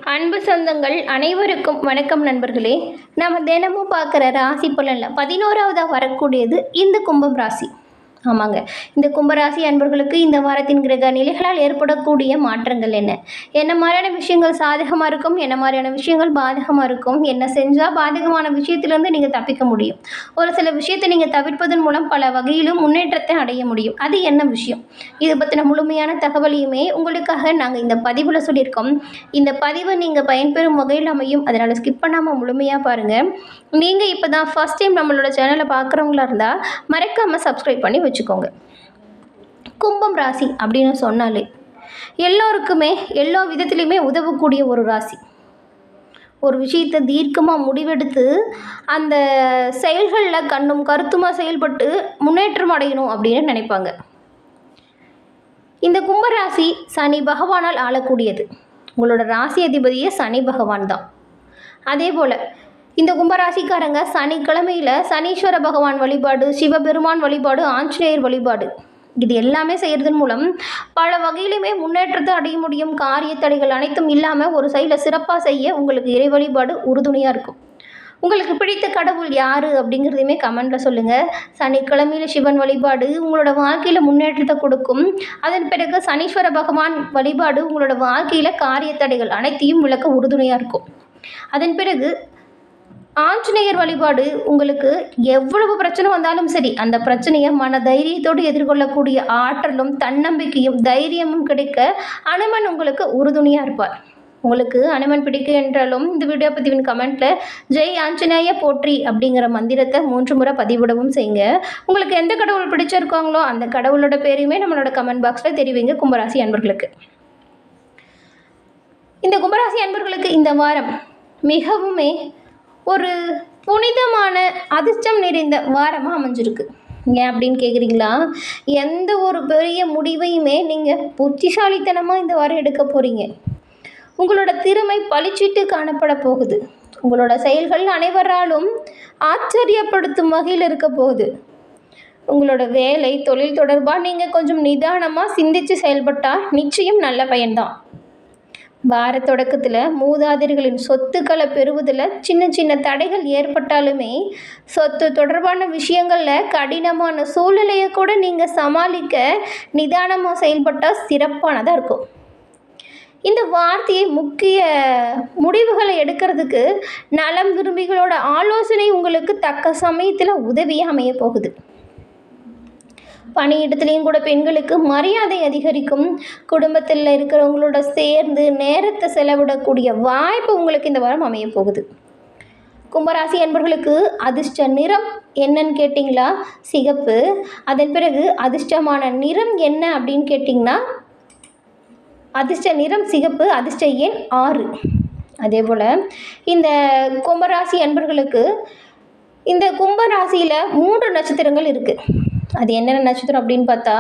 அன்பு சொந்தங்கள் அனைவருக்கும் வணக்கம் நண்பர்களே. நம்ம தினமும் பார்க்குற ராசி பலனில் 11வதாக வரக்கூடியது இந்த கும்பம் ராசி. ஆமாங்க, இந்த கும்பராசி அன்பர்களுக்கு இந்த வாரத்தின் கிரக நிலைகளால் ஏற்படக்கூடிய மாற்றங்கள் என்ன, என்ன மாதிரியான விஷயங்கள் சாதகமாக இருக்கும், என்ன மாதிரியான விஷயங்கள் பாதகமாக இருக்கும், என்ன செஞ்சால் பாதகமான விஷயத்திலேருந்து நீங்கள் தப்பிக்க முடியும், ஒரு சில விஷயத்தை நீங்கள் தவிர்ப்பதன் மூலம் பல வகையிலும் முன்னேற்றத்தை அடைய முடியும், அது என்ன விஷயம், இது பற்றின முழுமையான தகவலையுமே உங்களுக்காக நாங்கள் இந்த பதிவில் சொல்லியிருக்கோம். இந்த பதிவை நீங்கள் பயன்பெறும் வகையில் அமையும், அதனால் ஸ்கிப் பண்ணாமல் முழுமையாக பாருங்கள். நீங்கள் இப்போ தான் ஃபஸ்ட் டைம் நம்மளோட சேனலை பார்க்குறவங்களா இருந்தால் மறக்காமல் சப்ஸ்கிரைப் பண்ணி வச்சுக்கோங்க. கும்பம் ராசி அப்படின்னு சொன்னாலே எல்லோருக்குமே எல்லா விதத்துலையுமே உதவக்கூடிய ஒரு ராசி. ஒரு விஷயத்தை தீர்க்கமாக முடிவெடுத்து அந்த செயல்களில் கண்ணும் கருத்துமாக செயல்பட்டு முன்னேற்றம் அடையணும் அப்படின்னு நினைப்பாங்க. இந்த கும்பராசி சனி பகவானால் ஆளக்கூடியது. உங்களோட ராசி அதிபதியே சனி பகவான் தான். அதே போல் இந்த கும்பராசிக்காரங்க சனிக்கிழமையில் சனீஸ்வர பகவான் வழிபாடு, சிவபெருமான் வழிபாடு, ஆஞ்சநேயர் வழிபாடு, இது எல்லாமே செய்கிறதன் மூலம் பல வகையிலுமே முன்னேற்றத்தை அடைய முடியும். காரிய தடைகள் அனைத்தும் இல்லாமல் ஒரு சைடில் சிறப்பாக செய்ய உங்களுக்கு இறை வழிபாடு உறுதுணையாக இருக்கும். உங்களுக்கு பிடித்த கடவுள் யார் அப்படிங்கிறதையுமே கமெண்டில் சொல்லுங்கள். சனிக்கிழமையில் சிவன் வழிபாடு உங்களோட வாழ்க்கையில் முன்னேற்றத்தை கொடுக்கும். அதன் பிறகு சனீஸ்வர பகவான் வழிபாடு உங்களோட வாழ்க்கையில் காரிய தடைகள் அனைத்தையும் விளக்க உறுதுணையாக இருக்கும். அதன் பிறகு ஆஞ்சநேயர் வழிபாடு உங்களுக்கு எவ்வளவு பிரச்சனை வந்தாலும் சரி அந்த பிரச்சனையை மன தைரியத்தோடு எதிர்கொள்ளக்கூடிய ஆற்றலும் தன்னம்பிக்கையும் தைரியமும் கிடைக்க அனுமன் உங்களுக்கு உறுதுணையாக இருப்பார். உங்களுக்கு அனுமன் பிடிக்கும் என்றாலும் இந்த வீடியோ பதிவின் கமெண்ட்டில் ஜெய் ஆஞ்சநேய போற்றி அப்படிங்கிற மந்திரத்தை 3 முறை பதிவிடவும் செய்யுங்க. உங்களுக்கு எந்த கடவுள் பிடிச்சிருக்காங்களோ அந்த கடவுளோட பேரையுமே நம்மளோட கமெண்ட் பாக்ஸில் தெரிவிங்க. கும்பராசி அன்பர்களுக்கு இந்த கும்பராசி அன்பர்களுக்கு இந்த வாரம் மிகவுமே ஒரு புனிதமான அதிர்ஷ்டம் நிறைந்த வாரமாக அமைஞ்சிருக்கு. ஏன் அப்படின்னு கேட்குறீங்களா? எந்த ஒரு பெரிய முடிவையுமே நீங்கள் புத்திசாலித்தனமாக இந்த வாரம் எடுக்க போகிறீங்க. உங்களோட திறமை பளிச்சிட்டு காணப்பட போகுது. உங்களோட செயல்கள் அனைவராலும் ஆச்சரியப்படுத்தும் வகையில் இருக்க போகுது. உங்களோட வேலை தொழில் தொடர்பாக நீங்கள் கொஞ்சம் நிதானமாக சிந்தித்து செயல்பட்டால் நிச்சயம் நல்ல பயன்தான். வார தொடக்கத்தில் மூதாதையர்களின் சொத்துக்களை பெறுவதில் சின்ன சின்ன தடைகள் ஏற்பட்டாலுமே சொத்து தொடர்பான விஷயங்களில் கடினமான சூழ்நிலையை கூட நீங்கள் சமாளிக்க நிதானமாக செயல்பட்டால் சிறப்பானதாக இருக்கும். இந்த வார்த்தையை முக்கிய முடிவுகளை எடுக்கிறதுக்கு நலம் விரும்பிகளோட ஆலோசனை உங்களுக்கு தக்க சமயத்தில் உதவியாக அமைய போகுது. பணியிடத்துலேயும் கூட பெண்களுக்கு மரியாதை அதிகரிக்கும். குடும்பத்தில் இருக்கிறவங்களோட சேர்ந்து நேரத்தை செலவிடக்கூடிய வாய்ப்பு உங்களுக்கு இந்த வாரம் அமைய போகுது. கும்பராசி அன்பர்களுக்கு அதிர்ஷ்ட நிறம் என்னன்னு கேட்டிங்களா? சிகப்பு. அதன் பிறகு அதிர்ஷ்டமான நிறம் என்ன அப்படின்னு கேட்டிங்கன்னா அதிர்ஷ்ட நிறம் சிகப்பு, அதிர்ஷ்ட எண் 6. அதே போல் இந்த கும்பராசி அன்பர்களுக்கு இந்த கும்பராசியில் 3 நட்சத்திரங்கள் இருக்குது. அது என்னென்ன நட்சத்திரம் அப்படின்னு பார்த்தா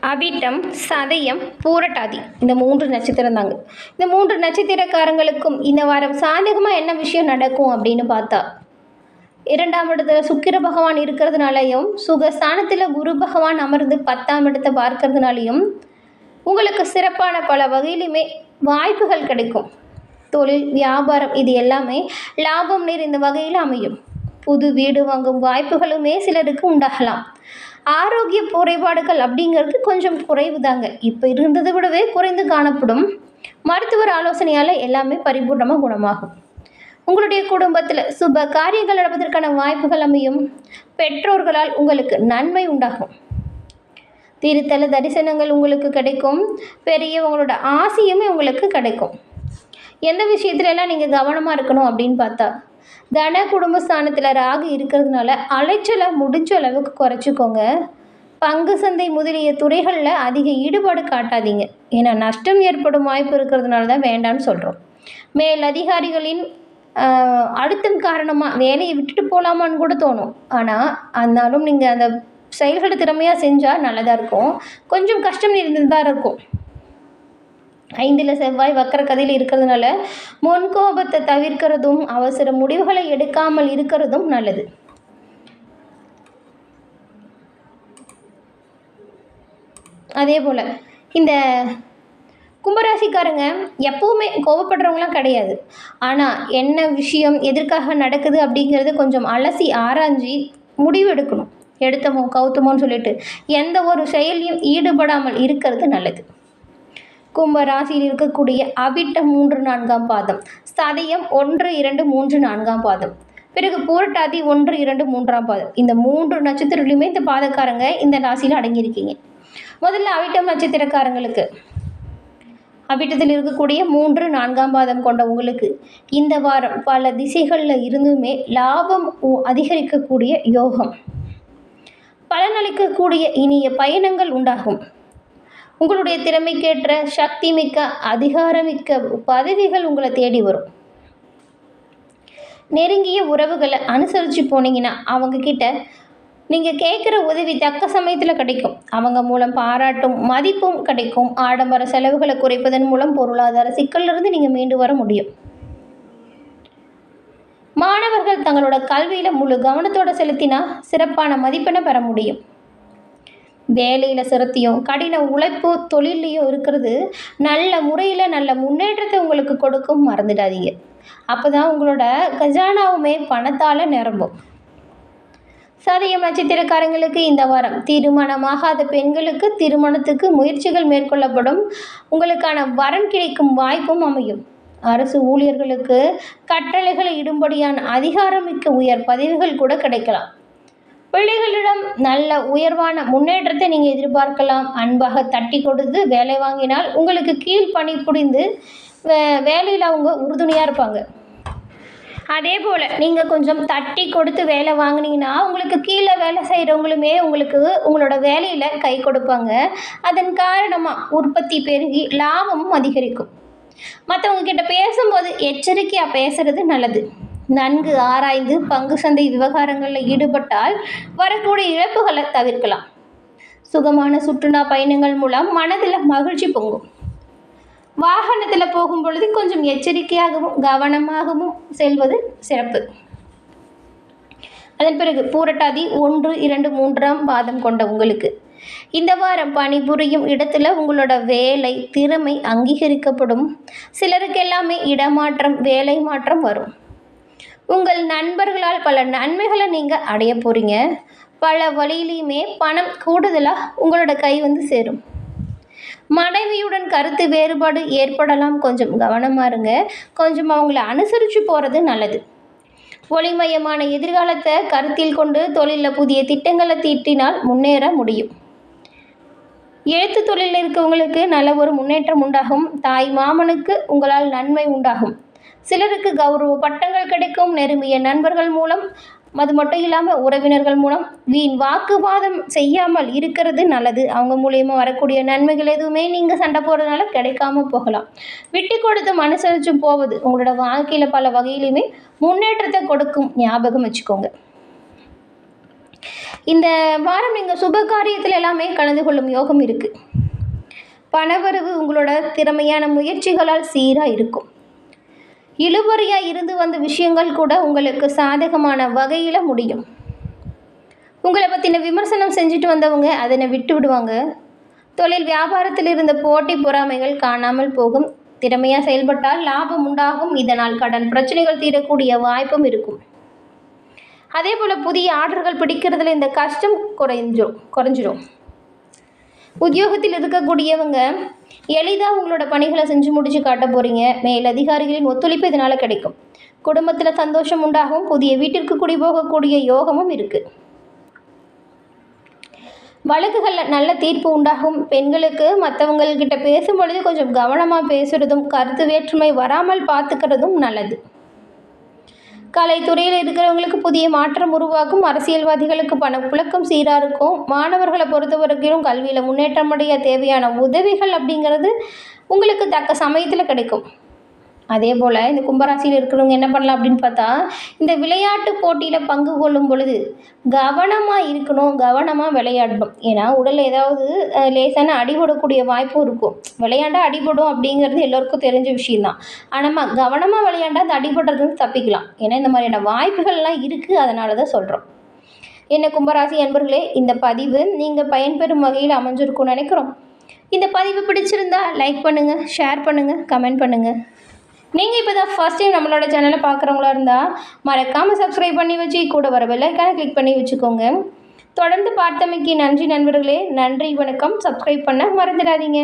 அவிட்டம், சதயம், பூரட்டாதி, இந்த 3 நட்சத்திரம் தாங்க. இந்த 3 நட்சத்திரக்காரங்களுக்கும் இந்த வாரம் சாதகமாக என்ன விஷயம் நடக்கும் அப்படின்னு பார்த்தா 2ஆம் இடத்துல சுக்கிர பகவான் இருக்கிறதுனாலையும் சுகஸ்தானத்தில் குரு பகவான் அமர்ந்து 10ஆம் இடத்தை பார்க்கறதுனாலையும் உங்களுக்கு சிறப்பான பல வகையிலுமே வாய்ப்புகள் கிடைக்கும். தொழில் வியாபாரம் இது எல்லாமே லாபம் நிறைந்த வகையில் அமையும். புது வீடு வாங்கும் வாய்ப்புகளுமே சிலருக்கு உண்டாகலாம். ஆரோக்கிய குறைபாடுகள் அப்படிங்கிறது கொஞ்சம் குறைவு தாங்க, இப்போ இருந்ததை விடவே குறைந்து காணப்படும். மருத்துவர் ஆலோசனையால் எல்லாமே பரிபூர்ணமாக குணமாகும். உங்களுடைய குடும்பத்தில் சுப காரியங்கள் நடப்பதற்கான வாய்ப்புகள் அமையும். பெற்றோர்களால் உங்களுக்கு நன்மை உண்டாகும். திருத்தல தரிசனங்கள் உங்களுக்கு கிடைக்கும். பெரியவங்களோட ஆசையுமே உங்களுக்கு கிடைக்கும். எந்த விஷயத்துலலாம் நீங்கள் கவனமாக இருக்கணும் அப்படின்னு பார்த்தா தன குடும்பஸ்தானத்தில் ராகு இருக்கிறதுனால அலைச்சலை முடிஞ்ச அளவுக்கு குறைச்சிக்கோங்க. பங்கு சந்தை முதலிய துறைகளில் அதிக ஈடுபாடு காட்டாதீங்க. ஏன்னா நஷ்டம் ஏற்படும் வாய்ப்பு இருக்கிறதுனால தான் வேண்டான்னு சொல்கிறோம். மேல் அதிகாரிகளின் அழுத்தம் காரணமாக வேலையை விட்டுட்டு போகலாமான்னு கூட தோணும். ஆனால் ஆனாலும் நீங்கள் அந்த செயல்களை திறமையாக செஞ்சால் நல்லதாக இருக்கும். கொஞ்சம் கஷ்டம் இருந்துதான் இருக்கும். 5ல் செவ்வாய் வக்கர கதையில் இருக்கிறதுனால முன்கோபத்தை தவிர்க்கிறதும் அவசர முடிவுகளை எடுக்காமல் இருக்கிறதும் நல்லது. அதே போல் இந்த கும்பராசிக்காரங்க எப்போவுமே கோவப்படுறவங்களாம் கிடையாது. ஆனால் என்ன விஷயம் எதற்காக நடக்குது அப்படிங்கிறது கொஞ்சம் அலசி ஆராய்ஞ்சி முடிவு எடுக்கணும். எடுத்தமோ கவுத்தமோன்னு சொல்லிட்டு எந்த ஒரு செயலையும் ஈடுபடாமல் இருக்கிறது நல்லது. கும்ப ராசியில் இருக்கக்கூடிய அவிட்டம் 3, 4ஆம் பாதம், சதயம் 1, 2, 3, 4ஆம் பாதம், பிறகு பூரட்டாதி 1, 2, 3ஆம் பாதம். இந்த 3 நட்சத்திரத்துலையுமே இந்த பாதக்காரங்க இந்த ராசியில் அடங்கியிருக்கீங்க. முதல்ல அவிட்டம் நட்சத்திரக்காரங்களுக்கு, அவிட்டத்தில் இருக்கக்கூடிய 3, 4ஆம் பாதம் கொண்ட உங்களுக்கு இந்த வாரம் பல திசைகளில் இருந்துமே லாபம் அதிகரிக்கக்கூடிய யோகம், பலனளிக்கக்கூடிய இனிய பயணங்கள் உண்டாகும். உங்களுடைய திறமைக்கேற்ற சக்தி மிக்க அதிகாரமிக்க பதவிகள் உங்களை தேடி வரும். நெருங்கிய உறவுகளை அனுசரித்து போனீங்கன்னா அவங்கக்கிட்ட நீங்கள் கேட்குற உதவி தக்க சமயத்தில் கிடைக்கும். அவங்க மூலம் பாராட்டும் மதிப்பும் கிடைக்கும். ஆடம்பர செலவுகளை குறைப்பதன் மூலம் பொருளாதார சிக்கலிலிருந்து நீங்கள் மீண்டு வர முடியும். மாணவர்கள் தங்களோட கல்வியில் முழு கவனத்தோடு செலுத்தினா சிறப்பான மதிப்பெண்ணை பெற முடியும். வேலையில் சிரத்தையும் கடின உழைப்பு தொழிலையும் இருக்கிறது நல்ல முறையில் நல்ல முன்னேற்றத்தை உங்களுக்கு கொடுக்கும், மறந்துடாதீங்க. அப்போ தான் உங்களோட கஜானாவுமே பணத்தால் நிரம்பும். சதயம் நட்சத்திரக்காரங்களுக்கு இந்த வாரம் திருமணமாகாத பெண்களுக்கு திருமணத்துக்கு முயற்சிகள் மேற்கொள்ளப்படும். உங்களுக்கான வரன் கிடைக்கும் வாய்ப்பும் அமையும். அரசு ஊழியர்களுக்கு கட்டளைகளை இடும்படியான அதிகாரமிக்க உயர் பதவிகள் கூட கிடைக்கலாம். பிள்ளைகளிடம் நல்ல உயர்வான முன்னேற்றத்தை நீங்கள் எதிர்பார்க்கலாம். அன்பாக தட்டி கொடுத்து வேலை வாங்கினால் உங்களுக்கு கீழ் பணி புரிந்து வேலையில் அவங்க உறுதுணையாக இருப்பாங்க. அதே போல் நீங்கள் கொஞ்சம் தட்டி கொடுத்து வேலை வாங்கினீங்கன்னா உங்களுக்கு கீழே வேலை செய்கிறவங்களுமே உங்களுக்கு உங்களோட வேலையில் கை கொடுப்பாங்க. அதன் காரணமாக உற்பத்தி பெருகி லாபமும் அதிகரிக்கும். மற்றவங்க கிட்ட பேசும்போது எச்சரிக்கையாக பேசுறது நல்லது. நன்கு ஆராய்ந்து பங்கு சந்தை விவகாரங்களில் ஈடுபட்டால் வரக்கூடிய இழப்புகளை தவிர்க்கலாம். சுகமான சுற்றுலா பயணங்கள் மூலம் மனதில் மகிழ்ச்சி பொங்கும். வாகனத்தில் போகும் பொழுது கொஞ்சம் எச்சரிக்கையாகவும் கவனமாகவும் செல்வது சிறப்பு. அதன் பிறகு பூரட்டாதி 1, 2, 3ஆம் பாதம் கொண்ட உங்களுக்கு இந்த வாரம் பணிபுரியும் இடத்துல உங்களோட வேலை திறமை அங்கீகரிக்கப்படும். சிலருக்கு எல்லாமே இடமாற்றம் வேலை மாற்றம் வரும். உங்கள் நண்பர்களால் பல நன்மைகளை நீங்கள் அடைய போகிறீங்க. பல வழியிலையுமே பணம் கூடுதலாக உங்களோட கை வந்து சேரும். மனைவியுடன் கருத்து வேறுபாடு ஏற்படலாம், கொஞ்சம் கவனமாக இருங்க. கொஞ்சம் அவங்கள அனுசரித்து போகிறது நல்லது. ஒளிமயமான எதிர்காலத்தை கருத்தில் கொண்டு தொழிலில் புதிய திட்டங்களை தீட்டினால் முன்னேற முடியும். எழுத்து தொழிலில் இருக்கவங்களுக்கு நல்ல ஒரு முன்னேற்றம் உண்டாகும். தாய் மாமனுக்கு உங்களால் நன்மை உண்டாகும். சிலருக்கு கௌரவ பட்டங்கள் கிடைக்கும். நெருங்கிய நண்பர்கள் மூலம், அது மட்டும் இல்லாமல் உறவினர்கள் மூலம் வீண் வாக்குவாதம் செய்யாமல் இருக்கிறது நல்லது. அவங்க மூலியமாக வரக்கூடிய நன்மைகள் எதுவுமே நீங்கள் சண்டை போடுறதுனால கிடைக்காம போகலாம். விட்டு கொடுத்து அனுசரிச்சும் போவது உங்களோட வாழ்க்கையில் பல வகையிலுமே முன்னேற்றத்தை கொடுக்கும், ஞாபகம் வச்சுக்கோங்க. இந்த வாரம் நீங்கள் சுப காரியத்தில் எல்லாமே கலந்து கொள்ளும் யோகம் இருக்குது. பணவரவு உங்களோட திறமையான முயற்சிகளால் சீராக இருக்கும். இழுபறியாக இருந்து வந்த விஷயங்கள் கூட உங்களுக்கு சாதகமான வகையில் முடியும். உங்களை பற்றின விமர்சனம் செஞ்சுட்டு வந்தவங்க அதனை விட்டு விடுவாங்க. தொழில் வியாபாரத்தில் இருந்த போட்டி பொறாமைகள் காணாமல் போகும். திறமையாக செயல்பட்டால் லாபம் உண்டாகும். இதனால் கடன் பிரச்சனைகள் தீரக்கூடிய வாய்ப்பும் இருக்கும். அதே போல் புதிய ஆர்டர்கள் பிடிக்கிறதுல இந்த கஷ்டம் குறைஞ்சிரும். உத்தியோகத்தில் இருக்கக்கூடியவங்க எளிதாக உங்களோட பணிகளை செஞ்சு முடிச்சு காட்ட போகிறீங்க. மேலதிகாரிகளின் ஒத்துழைப்பு இதனால் கிடைக்கும். குடும்பத்தில் சந்தோஷம் உண்டாகும். புதிய வீட்டிற்கு குடி போகக்கூடிய யோகமும் இருக்குது. வழக்குகளில் நல்ல தீர்ப்பு உண்டாகும். பெண்களுக்கு மற்றவங்கள்கிட்ட பேசும் பொழுது கொஞ்சம் கவனமாக பேசுகிறதும் கருத்து வேற்றுமை வராமல் பார்த்துக்கிறதும் நல்லது. கலைத்துறையில் இருக்கிறவங்களுக்கு புதிய மாற்றம் உருவாக்கும். அரசியல்வாதிகளுக்கு பணப்புழக்கம் சீராக இருக்கும். மாணவர்களை பொறுத்தவரைக்கும் கல்வியில் முன்னேற்றம் அடைய தேவையான உதவிகள் அப்படிங்கிறது உங்களுக்கு தக்க சமயத்தில் கிடைக்கும். அதே போல் இந்த கும்பராசியில் இருக்கிறவங்க என்ன பண்ணலாம் அப்படின்னு பார்த்தா, இந்த விளையாட்டு போட்டியில் பங்கு கொள்ளும் பொழுது கவனமாக இருக்கணும், கவனமாக விளையாடணும். ஏன்னா உடலில் ஏதாவது லேசான அடிபடக்கூடிய வாய்ப்பும் இருக்கும். விளையாண்டா அடிபடும் அப்படிங்கிறது எல்லோருக்கும் தெரிஞ்ச விஷயந்தான். ஆனால் கவனமாக விளையாண்டா அந்த அடிபடுறது தப்பிக்கலாம். ஏன்னா இந்த மாதிரியான வாய்ப்புகள்லாம் இருக்குது. அதனால தான் சொல்கிறோம். என்ன கும்பராசி அன்பர்களே, இந்த பதிவு நீங்கள் பயன்பெறும் வகையில் அமைஞ்சிருக்கும்னு நினைக்கிறோம். இந்த பதிவு பிடிச்சிருந்தா லைக் பண்ணுங்கள், ஷேர் பண்ணுங்கள், கமெண்ட் பண்ணுங்கள். நீங்கள் இப்போ தான் ஃபர்ஸ்ட் டைம் நம்மளோட சேனலை பார்க்குறவங்களா இருந்தால் மறக்காமல் சப்ஸ்கிரைப் பண்ணி வச்சு கூட வர பெல் ஐக்கானை கிளிக் பண்ணி வச்சுக்கோங்க. தொடர்ந்து பார்த்தமைக்கு நன்றி நண்பர்களே. நன்றி, வணக்கம். சப்ஸ்கிரைப் பண்ண மறந்துடாதீங்க.